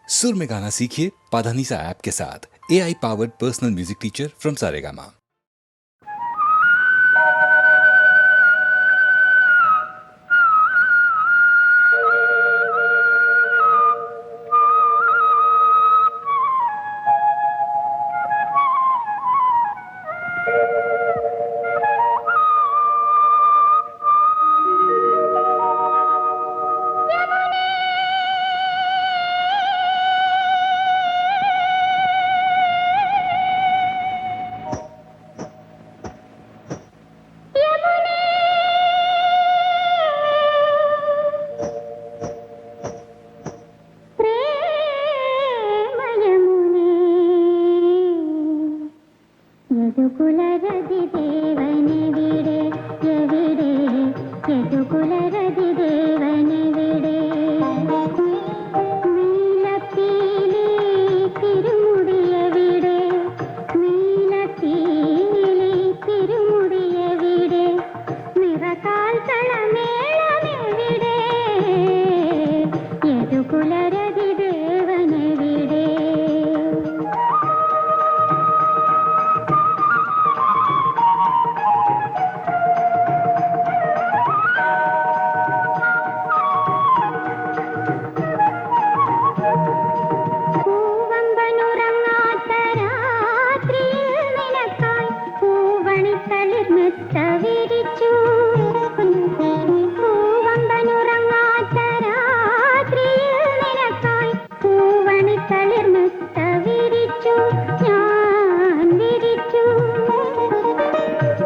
सुर में गाना सीखिए पाधानीसा ऐप के साथ। AI powered personal music teacher from Saregama.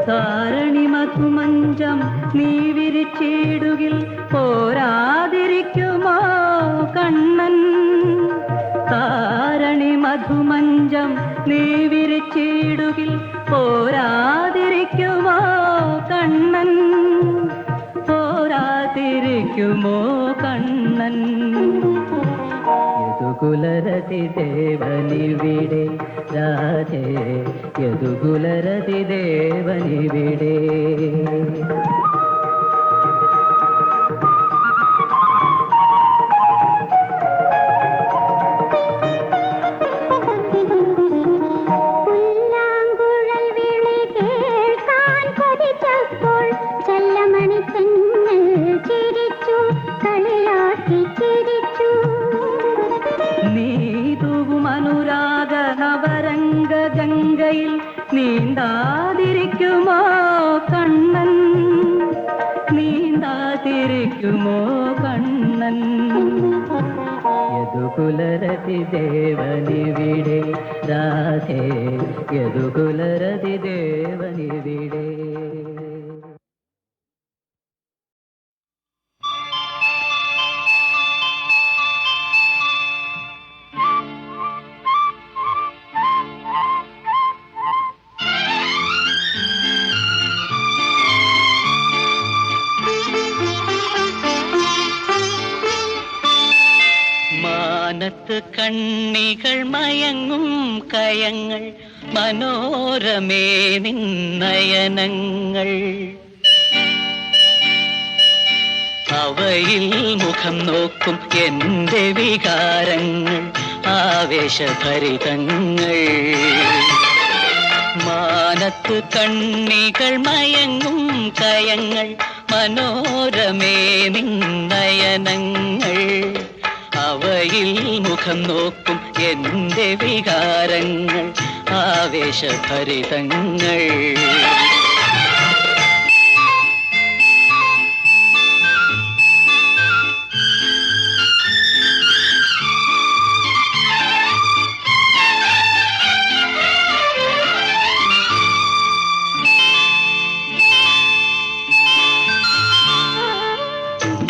താരണി മധുമഞ്ചം നീ വിരിച്ചിടുകിൽ പോരാതിരിക്കുമോ കണ്ണൻ. താരണി മധുമഞ്ചം നീ വിരിച്ചിടുകിൽ പോരാതിരിക്കുമോ കണ്ണൻ. പോരാതിരിക്കുമോ കണ്ണൻ. യദുകുലരതി ദേവനിവിടെ രാധേ, യദുകുലരതി ദേവനിവിടെ. അനുരാഗ നവരംഗ ഗംഗയിൽ നീന്താതിരിക്കുമോ കണ്ണൻ. നീന്താതിരിക്കുമോ കണ്ണൻ. യദുകുലരതി ദേവനിവിടെ രാധേ, യദുകുലരതി ദേവനിവിടെ. മാനത്ത് കണ്ണികൾ മയങ്ങും കയങ്ങൾ മനോരമേ നിന്നയനങ്ങൾ. അവയിൽ മുഖം നോക്കും എൻ്റെ വികാരങ്ങൾ ആവേശഭരിതങ്ങൾ. മാനത്ത് കണ്ണികൾ മയങ്ങും കയങ്ങൾ മനോരമേ നിന്നയനങ്ങൾ. അവയിൽ മുഖം നോക്കും എൻ്റെ വികാരങ്ങൾ ആവേശഭരിതങ്ങൾ.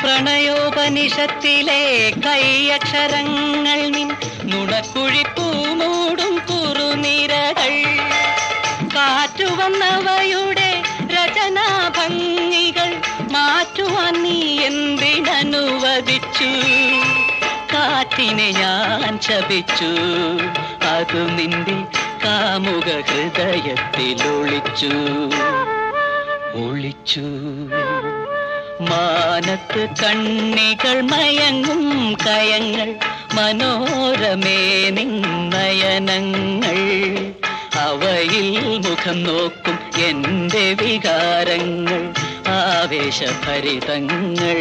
പ്രണയോപനിഷത്തിലെ കൈയക്ഷരങ്ങൾ നിൻ നുണക്കുഴിപ്പൂ മൂടും കുറുനിരകൾ. കാറ്റുവന്നവയുടെ രചനാഭംഗികൾ മാറ്റുവാൻ നീ എന്തിനനുവദിച്ചു. കാറ്റിനെ ഞാൻ ശപിച്ചു, അതു നിന്റെ കാമുക ഹൃദയത്തിൽ ഒളിച്ചു. മാനത്ത് കണ്ണികൾ മയങ്ങും കയങ്ങൾ മനോരമേ നിന്നയനങ്ങൾ, അവയിൽ മുഖം നോക്കും എൻ്റെ വികാരങ്ങൾ ആവേശഭരിതങ്ങൾ.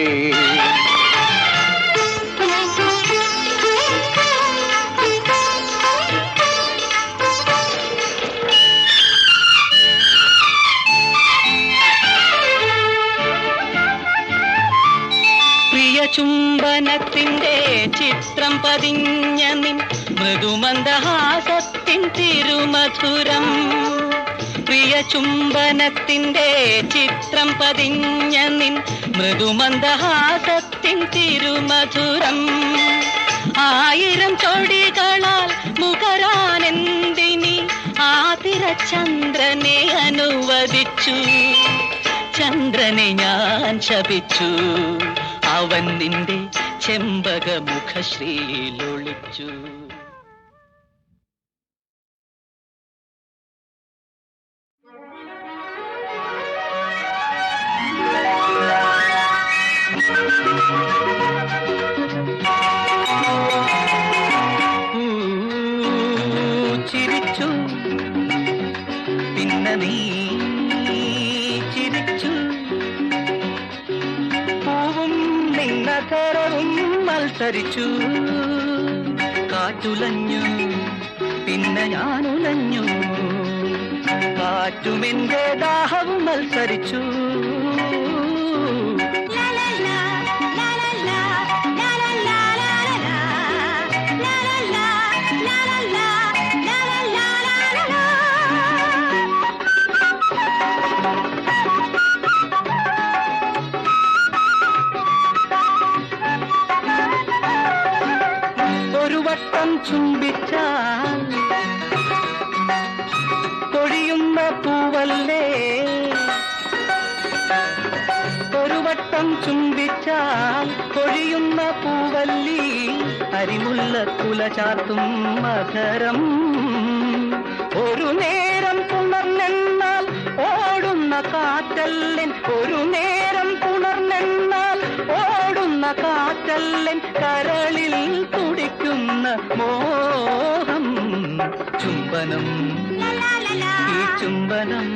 ചുംബനത്തിൻ്റെ ചിത്രം പതിഞ്ഞ നിൻ മൃദുമന്ദഹാസത്തിൻ തിരുമധുരം. പ്രിയ ചുംബനത്തിൻ്റെ ചിത്രം പതിഞ്ഞ നിൻ മൃദുമന്ദഹാസത്തിൻ തിരുമധുരം. 1000 ചൊടികളാൽ മുഖരാനെന്തിനി ആതിരചന്ദ്രനെ അനുവദിച്ചു. ചന്ദ്രനെ ഞാൻ ശപിച്ചു, അവൻ നിന്റെ ചെമ്പക മുഖശ്രീയിലൊളിച്ചു. ചിരിച്ചു പിന്നെ നീ ചിരിച്ചു, പൂവും നിന്നതരവും മത്സരിച്ചു. കാറ്റുലഞ്ഞു പിന്നെ ഞാനുലഞ്ഞു, കാറ്റുമെന്റെ ദാഹവും മത്സരിച്ചു. ഒരു വട്ടം ചുംബിച്ചാൽ പൊഴിയുന്ന പൂവല്ലേ, ഒരു വട്ടം ചുംബിച്ചാൽ പൊഴിയുന്ന പൂവല്ലി, അരിമുല്ല കുല ചാർത്തും മധരം. ഒരു നേരം പുണർന്നെന്നാൽ ഓടുന്ന കാറ്റല്ലൻ, ഒരു നേരം പുണർന്നെന്നാൽ ഓടുന്ന കാറ്റല്ലൻ, കരളിൽ തുടിക്കുന്ന മോഹം. ചുംബനം ഈ ചുംബനം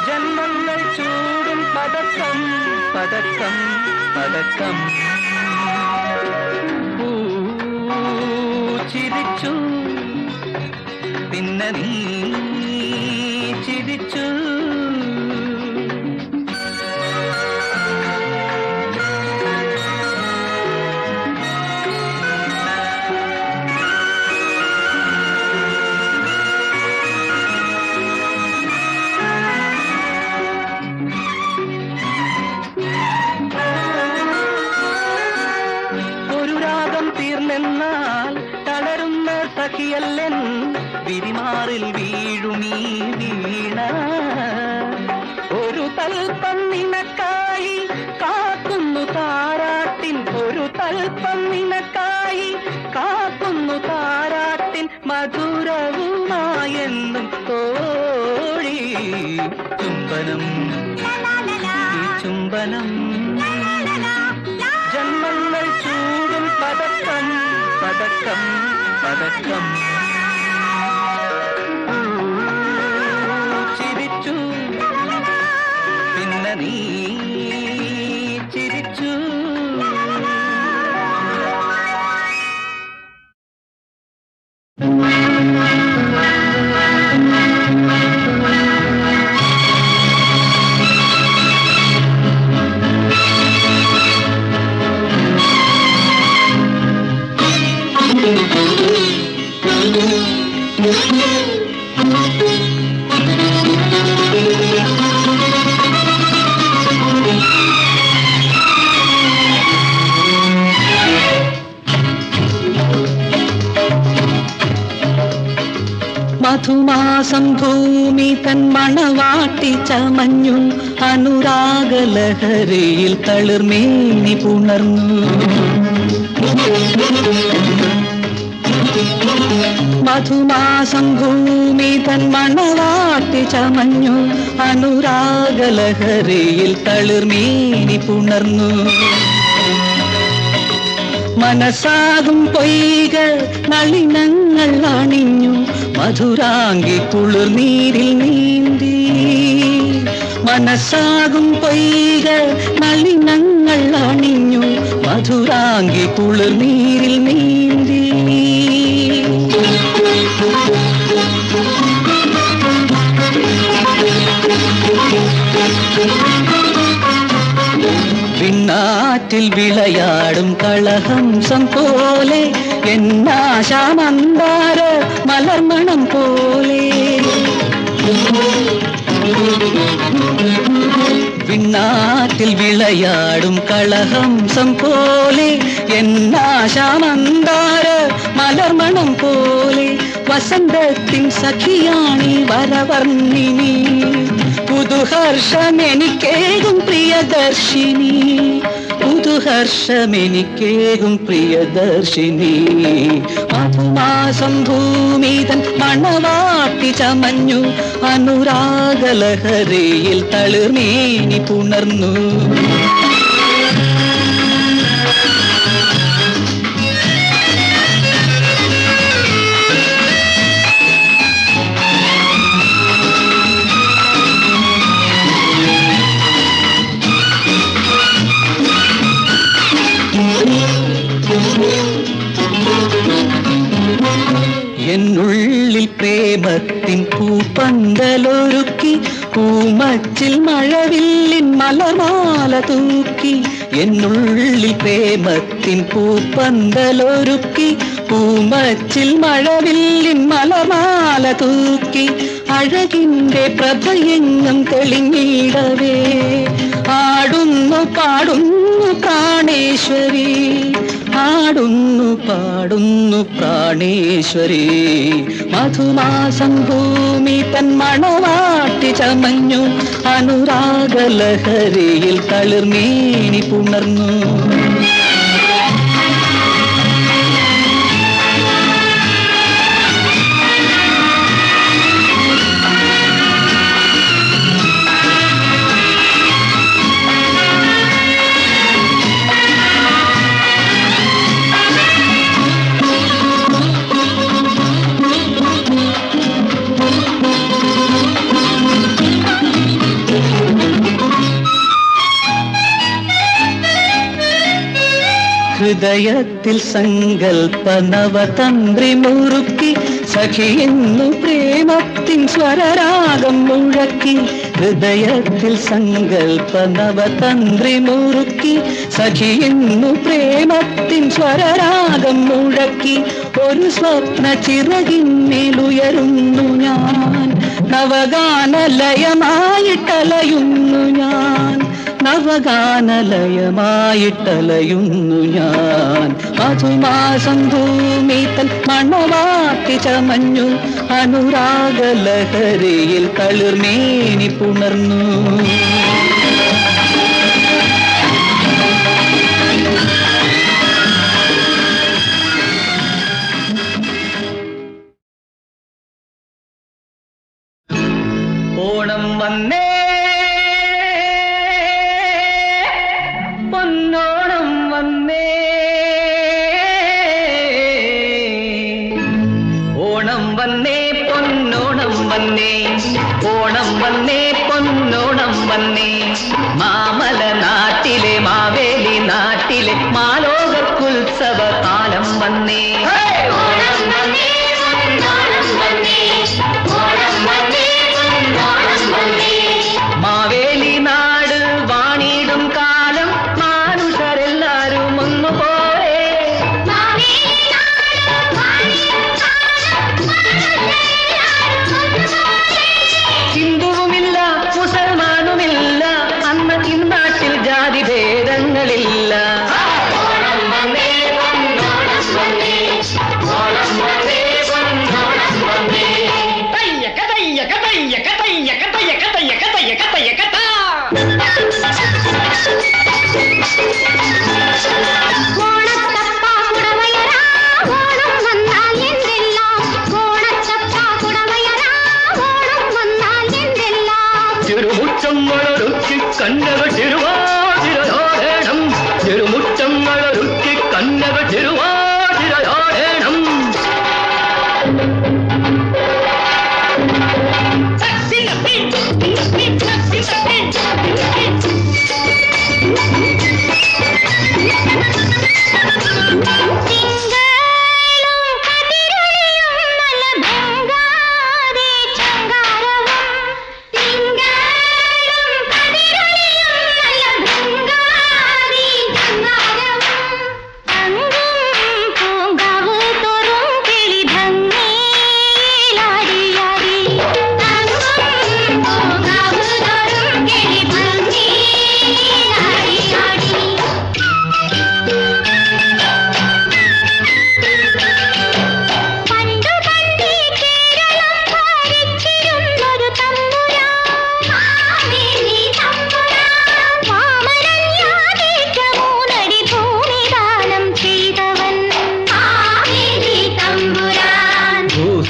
ജന്മങ്ങൾ ചൂടും പതക്കം പതക്കം പതക്കം. ചിരിച്ചു പിന്നെ നീ ചിരിച്ചു. തീർന്നെന്നാൽ തളരുന്ന സഖിയല്ലൻ, വിരിമാറിൽ വീഴുമീ വീണ. ഒരു തൽപ്പം നിനക്കായി കാക്കുന്നു താരാട്ടിൻ, ഒരു തൽപ്പം നിനക്കായി കാക്കുന്നു താരാട്ടിൻ, മധുരവുമായെന്നും തോഴി. ചുംബനം ഈ ചുംബനം ജന്മങ്ങൾ ചൂടും പതക്കം പതക്കം പതക്കം. ചിരിച്ചു പിന്നെ നീ ചിരിച്ചു. മധുമാസം ഭൂമി തൻ മണവാട്ടി ചമഞ്ഞു, അനുരാഗലഹരിയിൽ തളിർമേനി പുണർന്നു. മധുമാസം ഭൂമി തൻ മണവാട്ടി ചമഞ്ഞു, അനുരാഗലഹരിയിൽ തളിർമേനി പുണർന്നു. മനസ്സാകും പൊയ്ക നളിനങ്ങൾ അണിഞ്ഞു മധുരാംഗി കുളിർനീരിൽ നീന്തി. മനസ്സാകും പൊയ്ക നളിനങ്ങൾ അണിഞ്ഞു മധുരാംഗി കുളിർനീരിൽ നീന്തി. വിണ്ണാറ്റിൽ വിളയാടും കളഹംസം പോലെ എന്നാശാമന്താര മലർമണം പോലെ. വിണ്ണാറ്റിൽ വിളയാടും കളഹംസം പോലെ എന്നാശാമന്താര മലർമണം പോലെ. വസന്തത്തിൻ സഖിയാണി വരവർണ്ണിനി പുതുഹർഷമെനിക്കേകും പ്രിയദർശിനി. പുതുഹർഷമെനിക്കേകും പ്രിയദർശിനി. മധുമാസം ഭൂമിതൻ മണവാട്ടി ചമഞ്ഞു അനുരാഗലഹരിയിൽ തളിർമേനി പുണർന്നു. എന്നുള്ളിൽ പ്രേമത്തിൻ പൂപ്പന്തലൊരുക്കി പൂമച്ചിൽ മഴവില്ലിൻ മലർമാല തൂക്കി. എന്നുള്ളിൽ പ്രേമത്തിൻ പൂപ്പന്തലൊരുക്കി പൂമച്ചിൽ മഴവില്ലിൻ മലർമാല തൂക്കി. അഴകിൻ്റെ പ്രഭയെങ്ങും തെളിഞ്ഞിടവേ ആടുന്നു പാടുന്നു പ്രാണേശ്വരി. ആടുന്നു പാടുന്നു പ്രാണേശ്വരി. മധുമാസം ഭൂമി തൻ മണവാട്ടി ചമഞ്ഞു അനുരാഗലഹരിയിൽ തളിർമേനി പുണർന്നു. ഹൃദയത്തിൽ സങ്കൽപ്പ നവതന്ത്രി മുറുക്കി സഖിയെന്നു പ്രേമത്തിൻ സ്വരരാഗം മുഴക്കി. ഹൃദയത്തിൽ സങ്കൽപ്പ നവതന്ത്രി മുറുക്കി സഖിയെന്നു പ്രേമത്തിൻ സ്വരരാഗം മുഴക്കി. ഒരു സ്വപ്ന ചിറകിന്മേലുയരുന്നു ഞാൻ നവഗാനലയമായിട്ടലയുന്നു ഞാൻ. നവഗാനലയമായിട്ടലയുന്നു ഞാൻ. മധുമാസം ഭൂമി തൻ മണവാട്ടി ചമഞ്ഞു അനുരാഗലഹരിയിൽ തളിർമേനി പുണർന്നു. ഓണം വന്നേ പൊന്നോണം വന്നേ. ഓണം വന്നേ പൊന്നോണം വന്നേ. ഓണം വന്നേ പൊന്നോണം വന്നേ. മാമല നാട്ടിലെ മാവേലി നാട്ടിലെ മാലോകർക്കുത്സവ കാലം വന്നേ. ഓണം വന്നേ പൊന്നോണം വന്നേ. ഓണം വന്നേ പൊന്നോണം വന്നേ. മാവേലി നാട് വാണിടും കാലം മാനുഷരെല്ലാരും ഒന്നുപോലെ. ഹിന്ദുവുമില്ല മുസൽമാനുമില്ല അന്ന് ഇന്നാട്ടിൽ ജാതി ഭേദങ്ങളില്ല. ഓണം വന്നേ പൊന്നോണം വന്നേ.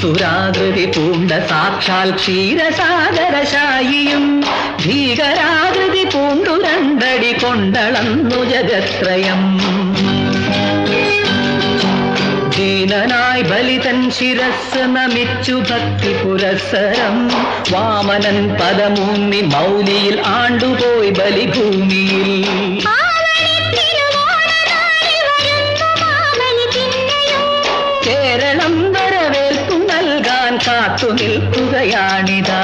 അസുരാകൃതി പൂണ്ട സാക്ഷാൽ ക്ഷീരസാഗരശായിയും ഭീകരാകൃതി പൂണ്ടു രണ്ടടി കൊണ്ടളന്നു ജഗത്രയം. ദീനനായി ബലിതൻ ശിരസ് നമിച്ചു ഭക്തി പുരസ്സരം വാമനൻ പദമൂന്നി മൗലിയിൽ ആണ്ടുപോയി ബലിഭൂമിയിൽ. കേരളം വരവേൽപ്പു നൽകാൻ കാത്തു നിൽക്കുകയാണിതാ.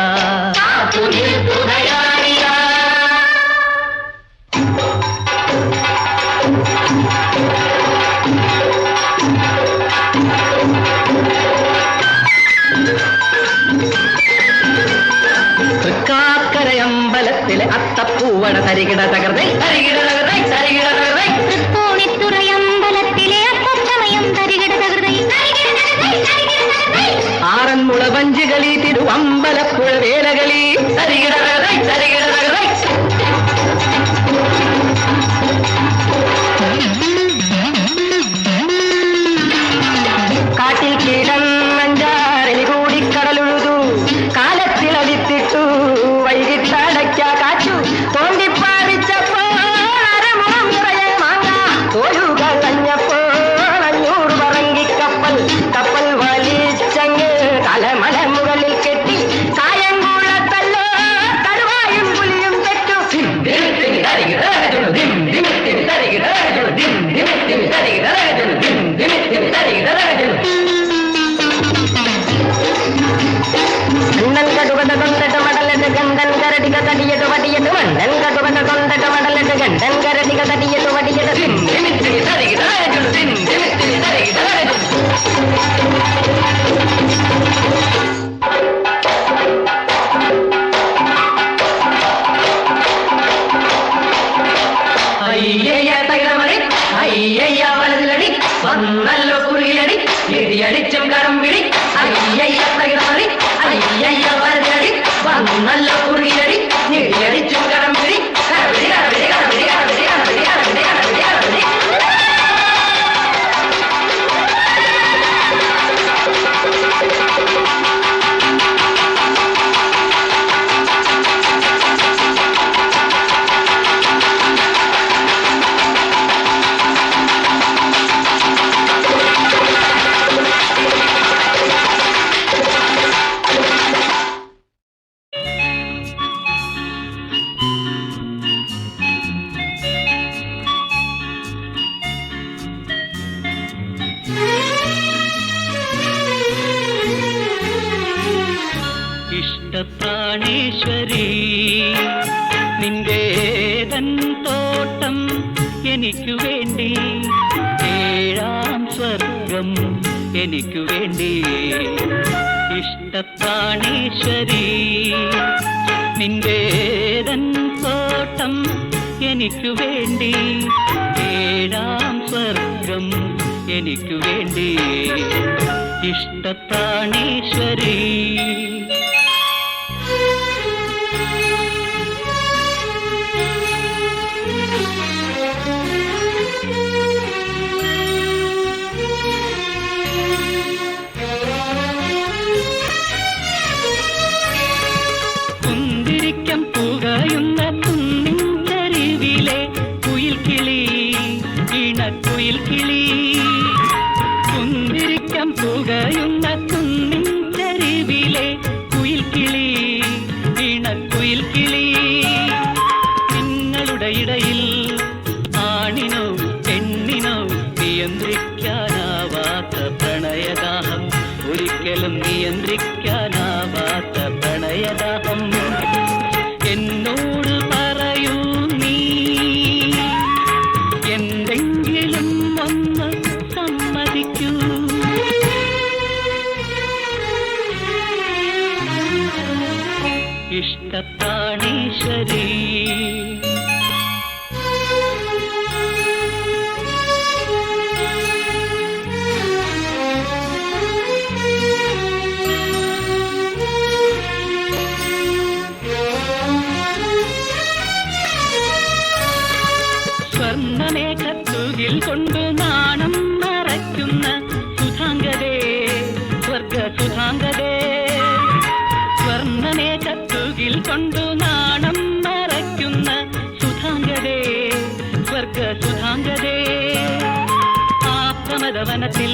തൃക്കാക്കരയമ്പലത്തിലെ അത്തപ്പൂവട തരികിട തകർന്നേ തരികിട തകർന്നേ തരികിട തകർന്നേ. തൃപ്പൂണിത്തുറയമ്പലത്തിലെ അത്തച്ചമയം തരികിട തകർന്നേ. ആറന്മുള വഞ്ചികളി തിരുവമ്പലപ്പുഴ വേലകളി തരികിട തകർന്നേ തരികിട തകർന്നേ. കാട്ടിൽ കിടന്നഞ്ചാരലി കൂടി കടലുഴുതു കാലത്തിളവിത്തിട്ടു വൈകിട്ടടയ്ക്ക കാച്ചു തോണ്ടിപ്പാടിച്ചപ്പോൾ അരമുളം നിറയെ മാങ്ങ തോലുകൾ അഞ്ഞപ്പോൾ 500 പറങ്കിക്കപ്പൽ കപ്പൽ വലിച്ചങ്ങ് തലമല മുകളിൽ കെട്ടി കായംകുളത്തല്ലോ കടുവായും പുലിയും തെറ്റു. മണ്ണൻ കടുവത കൊണ്ടിട്ട് മടലിട്ട് ഗണ്ടൻ കരടിക തടിയിട്ട് വടിയിട്ട് മണ്ണൻ കടുവത കൊണ്ടിട്ട് മടലിട്ട് ഗണ്ടൻ കരടിക തടിയിട്ട് വടിയിട്ട്. അയ്യയ്യ തകിടമടി അയ്യയ്യ വലതിലടി വന്നല്ലോ കുറിയടി ഇടിയടിച്ചും കടമ്പിടി. അയ്യയ്യ തകിടമടി അയ്യയ്യ വലതിലടി വന്നല്ലോ കുറിയടി ഇടിയടിച്ചും കടമ്പിടി. കടപിടി കടപിടി കടപിടി കടപിടി കടപിടി കടപിടി കടപിടി കടപിടി. ഇഷ്ടപ്രാണേശ്വരി നിന്റേതൻ തോട്ടം എനിക്കു വേണ്ടി, ഏഴാം സ്വർഗം എനിക്കു വേണ്ടി. ഇഷ്ടപ്രാണേശ്വരി നിന്റേതൻ തോട്ടം എനിക്കു വേണ്ടി, ഏഴാം സ്വർഗം എനിക്കു വേണ്ടി. ഇഷ്ടപ്രാണേശ്വരി കുന്തിരിക്കം പുകയുന്ന കുന്നിൻചരിവിലെ കുയിൽ കിളി, ഇണക്കുയിൽ കിളി. കുന്തിരിക്കം പുകയുന്ന കുന്നിൻചരിവിലെ കുയിൽ കിളി, ഇണക്കുയിൽ കിളി. നിങ്ങളുടെ ഇടയിൽ ആണിനോ പെണ്ണിനോ നിയന്ത്രിക്കാനാവാത്ത പ്രണയദാഹം, ഒരിക്കലും നിയന്ത്രിക്കാനാവാത്ത പ്രണയദാഹം. എന്നോട് പറയൂ നീ എന്തെങ്കിലും ഒന്ന് സമ്മതിക്കൂ. ഇഷ്ടപ്രാണേശ്വരി സ്വർണ്ണമേഘത്തുകിൽ കൊണ്ടു നാണം നിറയ്ക്കുന്ന സുധാംഗതേ, സ്വർഗ സുധാംഗ കൊണ്ടു നാണം മറയ്ക്കുന്ന സുധാംഗതേ, സ്വർഗ സുധാംഗതേ. ആ പ്രമദവനത്തിൽ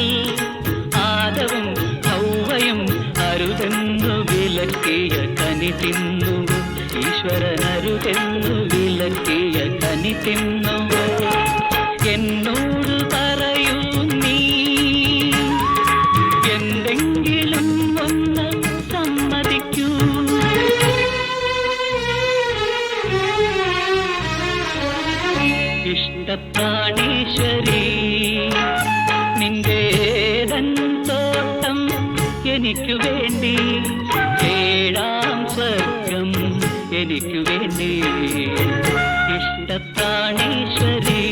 ആദവും ഹൗവയും അരുതെന്നു വിലക്കിയ കനി തിന്നു, ഈശ്വരനരുതെന്നു വിലക്കിയ കനി തിന്നു. എന്നോട് പറയൂ നീ എന്തെങ്കിലും ഒന്ന് സമ്മതിക്കൂ. ഇഷ്ടപ്രാണീശ്വരി, നിന്റേതൻ തോട്ടം എനിക്കു വേണ്ടി, ഏഴാം സ്വർഗം എനിക്കു വേണ്ടി. ഇഷ്ടപ്രാണീശ്വരി.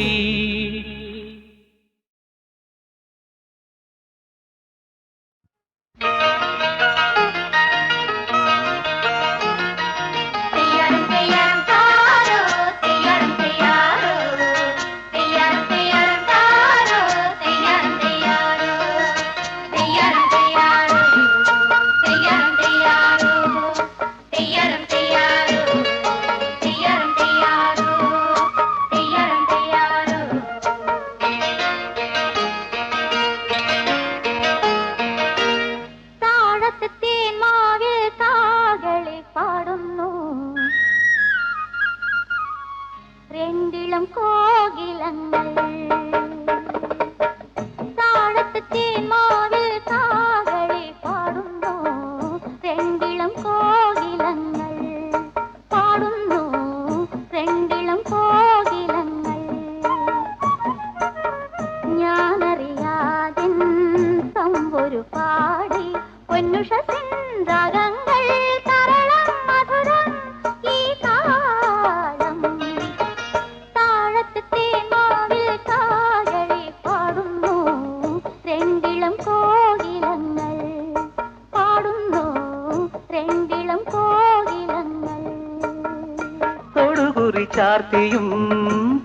ചാർത്തിയും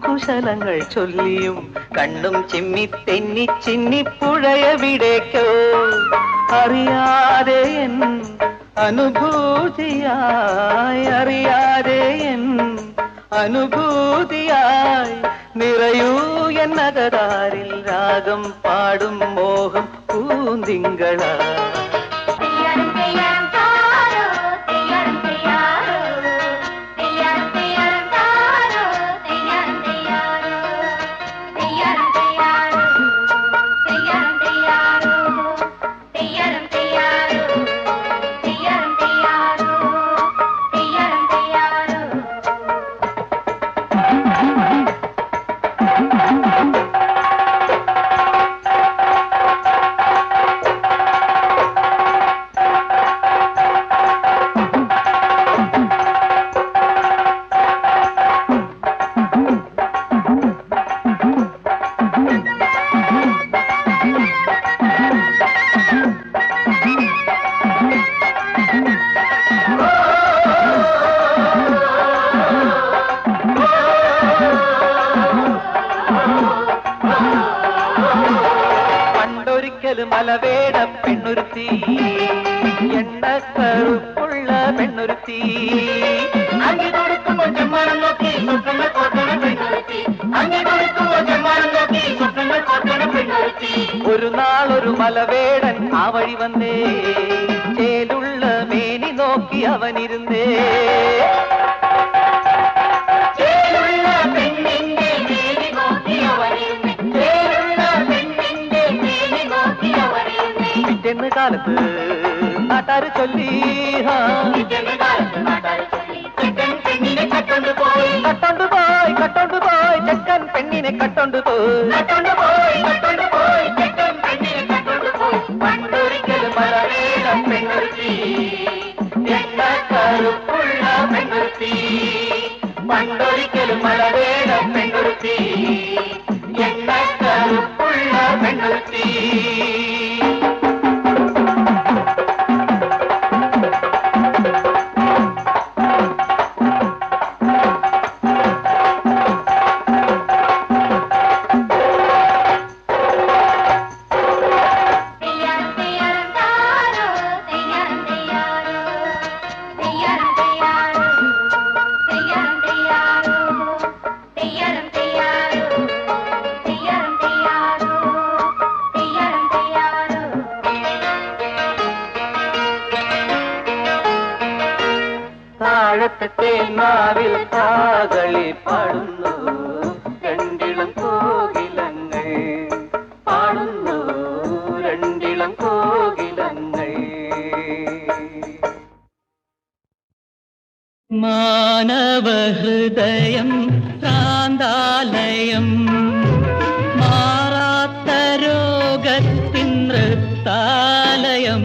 കുശലങ്ങൾ ചൊല്ലിയും കണ്ണും ചിമ്മി തെന്നി ചിന്നിപ്പുഴയവിടേക്കോ അറിയാതെ എൻ അനുഭൂതിയായി, അറിയാതെ എൻ അനുഭൂതിയായി നിറയൂ എന്നകതാരിൽ രാഗം പാടും മോഹം പൂന്തിങ്കള. മലവേട പെണ്ണുരുത്തി, എണ്ണക്കറുപ്പുള്ള പെണ്ണുരുത്തി, ഒരു നാളൊരു മലവേടൻ ആ വഴി വന്നേ, ചേലുള്ള മേനി നോക്കി അവനിരുന്നേ. പിറ്റേന്ന് കാലത്ത് നാട്ടാര് ചൊല്ലി, കട്ടോണ്ടുപോയി കട്ടോണ്ടുപോയി ചെക്കൻ പെണ്ണിനെ കട്ടോണ്ടുപോയി. പണ്ടൊരിക്കലും മലവേട പെണ്ണുരുത്തി, എണ്ണക്കറുപ്പുള്ള പെണ്ണുരുത്തി, പണ്ടൊരിക്കലും മലവേട പെണ്ണുരുത്തി, എണ്ണക്കറുപ്പുള്ള പെണ്ണുരുത്തി. Thank you. തേന്മാവിൽ കാകളി പാടുന്നു രണ്ടിളം കോകിലങ്ങൾ പാടുന്നു രണ്ടിളം കോകിലങ്ങൾ. മാനവഹൃദയം ഭ്രാന്താലയം മാറാത്ത രോഗത്തിൻ നൃത്താലയം.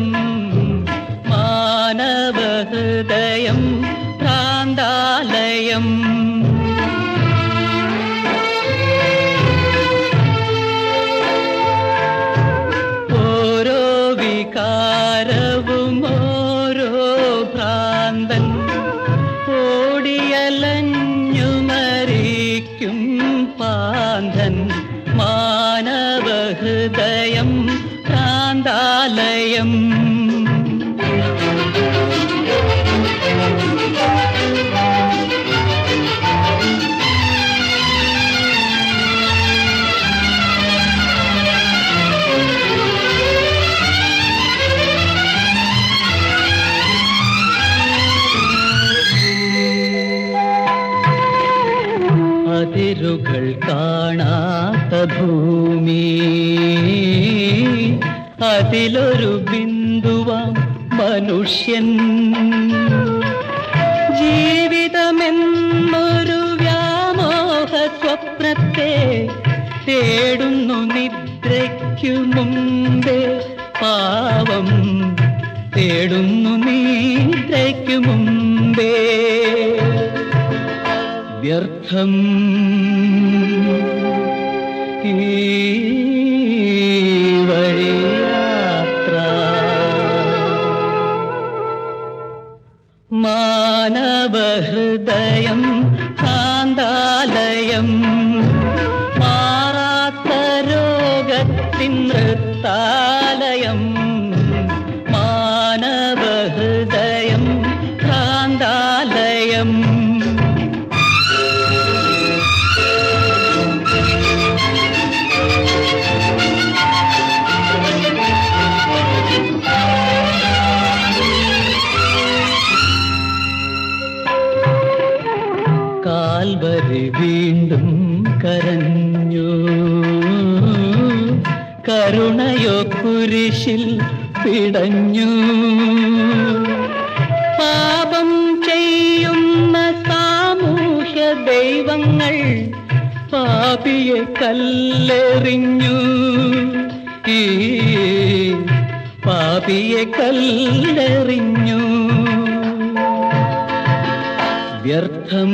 മാനവഹൃദയം ഭ്രാന്താലയം. ഓരോ വികാരവും ഓരോ ഭ്രാന്തൻ ഓടിയലഞ്ഞു മരിക്കും പാന്തൻ. മാനവഹൃദയം ഭ്രാന്താലയം. അതിരുകൾ കാണാത്ത ഭൂമി അതിലൊരു ബിന്ദുവാം മനുഷ്യൻ. ജീവിതമെന്നൊരു വ്യാമോഹ സ്വപ്നത്തെ തേടുന്നു നിദ്രയ്ക്കു മുമ്പേ പാവം. തേടുന്നു നിദ്രയ്ക്കു മുമ്പേ. വ്യർത്ഥം ഈ വഴിയാത്ര. മാനവഹൃദയം ഭ്രാന്താലയം മാറാത്ത രോഗത്തിൻ നൃത്താലയം. മാനവഹൃദയം ഭ്രാന്താലയം. കാൽവരി വീണ്ടും കരഞ്ഞു. കരുണയോ കുരിശിൽ പിടഞ്ഞു. പാപം ചെയ്യുന്ന സാമൂഹ്യ ദൈവങ്ങൾ പാപിയെ കല്ലെറിഞ്ഞു. ഈ പാപിയെ കല്ലെറിഞ്ഞു. വ്യർത്ഥം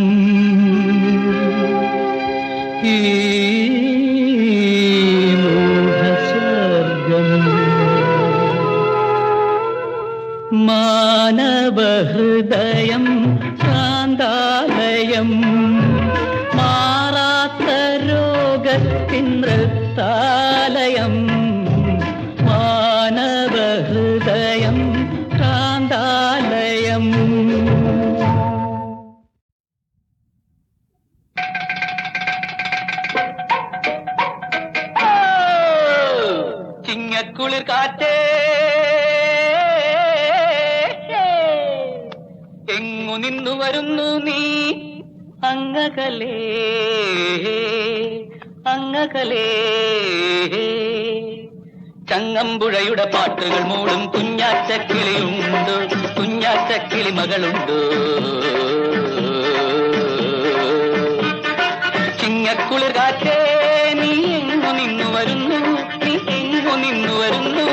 ഈ മൂഢസ്വർഗം. മാനവഹൃദയം ഭ്രാന്താലയം മാറാത്ത രോഗത്തിൻ നൃത്താലയം. മാനവഹൃദയം ഭ്രാന്താലയം. ചിങ്ങക്കുളിർ കാറ്റേ എങ്ങു നിന്നു വരുന്നു നീ അങ്ങകലേ അങ്ങകലേ. ചങ്ങമ്പുഴയുടെ പാട്ടുകൾ മൂടും കുഞ്ഞാറ്റക്കിളിയുണ്ടോ കുഞ്ഞാറ്റക്കിളി മകളുണ്ടോ. ചിങ്ങക്കുളിർ കാറ്റേ നീ എങ്ങു നിന്നു വരുന്നു നീ എങ്ങു നിന്നു വരുന്നു.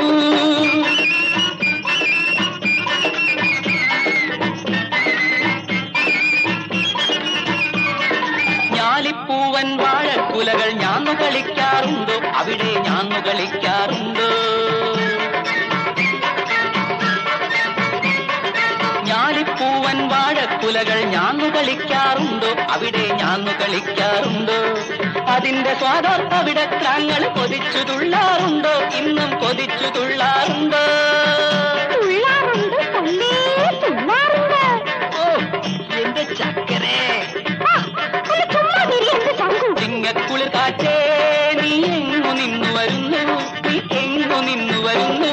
ഞാലിപ്പൂവൻ വാഴക്കുലകൾ ഞാന്നു കളിക്കാറുണ്ടോ അവിടെ ഞാന്നു കളിക്കാറുണ്ടോ. ഞാലിപ്പൂവൻ വാഴക്കുലകൾ ഞാന്നു കളിക്കാറുണ്ടോ അവിടെ ഞാന്നു കളിക്കാറുണ്ടോ. അതിന്റെ സ്വാദാർത്ഥ വിടക്രാങ്ങൾ കൊതിച്ചു തുള്ളാറുണ്ടോ ഇന്നും കൊതിച്ചു തുള്ളാറുണ്ടോ. ഓ എന്റെ ചക്കരേ. ചിങ്ങക്കുളിർ കാറ്റേ നീ എങ്ങു നിന്നു വരുന്നു നീ എങ്ങു നിന്നു വരുന്നു.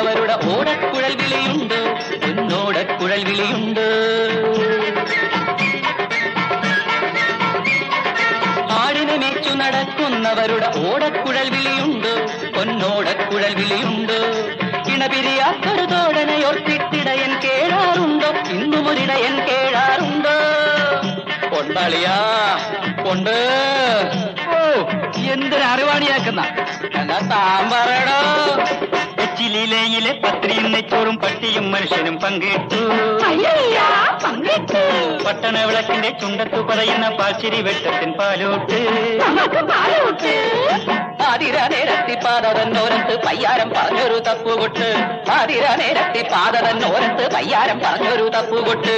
നടക്കുന്നവരുടെ ഓടക്കുഴൽ വിളിയുണ്ട്, പൊന്നോടക്കുഴൽ വിളിയുണ്ട്. ആടിനെ മേച്ചു നടക്കുന്നവരുടെ ഓടക്കുഴൽ വിളിയുണ്ട്, പൊന്നോടക്കുഴൽ വിളിയുണ്ട്. ഇണപിരിയാത്തൊരു തോടനയോർത്തിട്ടിടയൻ കേഴാറുണ്ടോ, ഇന്നുമൊരിടയൻ കേഴാറുണ്ടോ? കൊണ്ടാളിയാ കൊണ്ട്. ഓ, എന്തൊരറിവാണിയാക്കുന്ന എന്നാ താൻ പറയടോ. എച്ചിലയിലെ പത്രിയും നെച്ചോറും പട്ടിയും മനുഷ്യനും പങ്കിട്ടു. പട്ടണ വിളക്കിന്റെ ചുണ്ടത്തു പറയുന്ന പാച്ചിരി വെട്ടത്തിൻ പാലോട്ട്. ആതിര നേരത്തി പാതതന്നോരത്ത് പയ്യാരം പറഞ്ഞൊരു തപ്പുകൊട്ട്. ആതിര നേരത്തി പാതതന്നോരത്ത് പയ്യാരം പറഞ്ഞൊരു തപ്പുകൊട്ട്.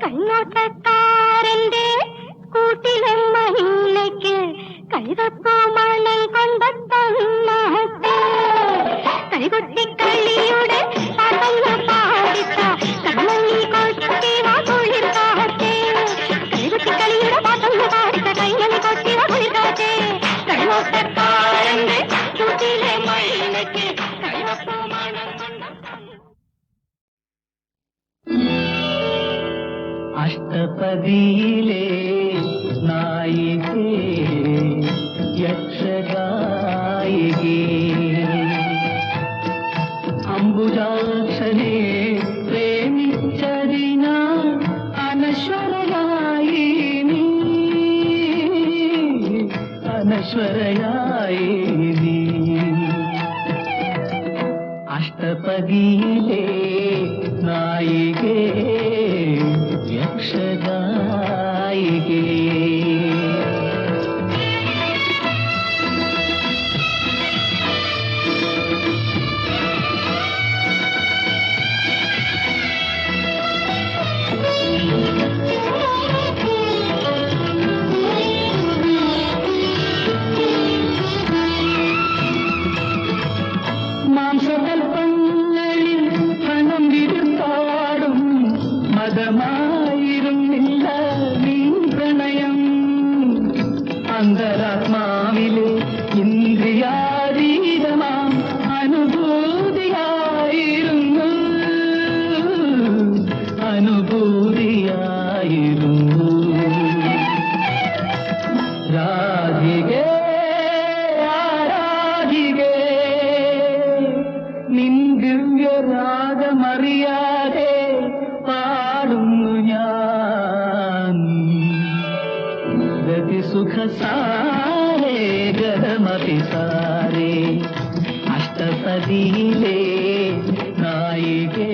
കണ്ണോട്ടക്കാരന്റെ കൂട്ടിലെ മഹിളയ്ക്ക് കൈതപ്പോ മണം കൊണ്ടെത്തന്നാട്ടെ. കൈകൊട്ടി കളിയുടെ പാട്ടങ്ങ് പാടിച്ച കണ്ണി കൊട്ടി വാക്കുളിർക്കാട്ടെ. കൈകൊട്ടി കളിയുടെ പാട്ടങ്ങ് പാടിച്ച കൈങ്ങി കൊട്ടി വാക്കുളിർക്കാട്ടെ. കണ്ണോട്ടക്കാരന്റെ കൂട്ടിലെ മഹിളയ്ക്ക് കൈതപ്പോ മണം കൊണ്ടെത്തന്നാട്ടെ. അഷ്ടപതിയിലെ നായികേ യക്ഷഗായികേ അംബുജാക്ഷനെ പ്രേമിച്ചതിനാ അനശ്വരയായി നീ, അനശ്വരയായി നീ. അഷ്ടപതിയിലെ നായികേ യക്ഷഗായികേ. മാംസകൽപ്പങ്ങളിൽ പണം വിരുത്താടും മതമായിരുന്നില്ല നീ പ്രണയം. അന്തരാത്മാവിലെ ഇന്ദ്രിയാതീതമാം അനുഭൂതിയായിരുന്നു, അനുഭൂതിയായിരുന്നു. രാധികേ ആരാധികേ നിൻ ദിവ്യരാഗമറിയാതെ പാടുന്നു ഞാൻ. ഗതി സുഖ സാരേ ഗതമതി സാരേ. അഷ്ടപതിയിലെ നായികേ